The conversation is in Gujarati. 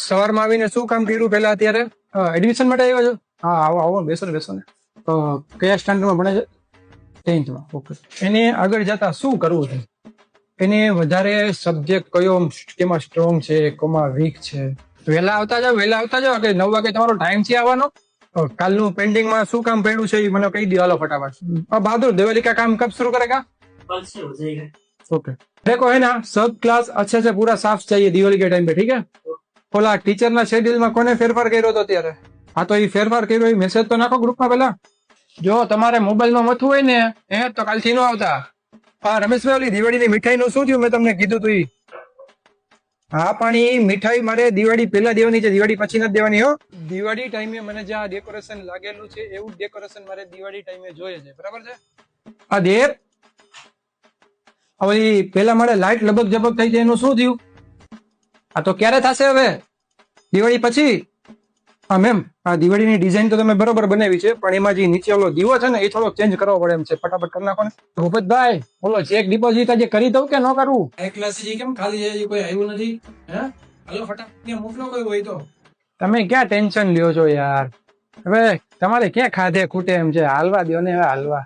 સવારમાં આવીને શું કામ કર્યું પેલા અત્યારે? એડમિશન માટે આવ્યો છો? હા, આવો આવો, બેસો ને બેસો ને. કયા સ્ટાન્ડર્ડમાં ભણે છે? 10th માં. ઓકે. એને આગળ જતા શું કરવું છે? એને વધારે સબ્જેક્ટ કયો કેમાં સ્ટ્રોંગ છે, કોમાં વીક છે? વહેલા આવતા જાવ કે 9 વાગે તમારો ટાઈમ છે આવવાનો. કાલનું પેન્ડિંગમાં શું કામ પડ્યું છે એ મને કહી દો હાલો ફટાફટ. बहादुर दिवाली का काम कब शुरू करेगा? कल से हो जाएगा। ओके। देखो है ना, सब क्लास अच्छे से पूरा साफ चाहिए दिवाली के टाइम पे, ठीक है? ઓલા ટીચરના શેડ્યુલમાં કોને ફેરફાર કર્યો હતો ત્યારે? હા, તો એ ફેરફાર કર્યો એ મેસેજ તો નાખો ગ્રુપમાં પેલા. જો તમારે મોબાઈલમાં મથવું હોય ને તો કાલથી ન આવતા. હા રમેશભાઈ, ઓલી દિવાળીની મીઠાઈનું શું થયું? મેં તમને કીધું તું ઈ. હા, પણ એ મીઠાઈ મારે દિવાળી પહેલા દેવાની છે, દિવાળી પછી નથી દેવાની હો. દિવાળી ટાઈમે મને જ્યાં ડેકોરેશન લાગેલું છે એવું ડેકોરેશન મારે દિવાળી ટાઈમે જોઈએ છે, બરાબર છે? આ દેર હવે પેલા મારે લાઈટ લબક જબક થઈ જાય એનું શું થયું? આ તો ક્યારે થશે હવે? દિવાળી પછી? હા મેમ, આ દિવાળીની ડિઝાઇન તો તમે બરોબર બનાવી છે, પણ એમાં જે નીચે ઓલો દીવો છે ને એ થોડોક ચેન્જ કરવો પડે એમ છે. ફટાફટ કરી નાખો ને. ભૂપતભાઈ, ઓલો ચેક ડિપોઝિટ આજે કરી દઉં કે ન કરવું? એક ક્લાસ કેમ ખાલી છે? કોઈ આવ્યું નથી? હે, હાલો ફટાફટ મોકલો કોઈ હોય તો. તમે ક્યાં ટેન્શન લ્યો છો યાર? હવે તમારે ક્યાં ખાધે ખૂટે એમ છે? હાલવા દો ને હવે, હાલવા.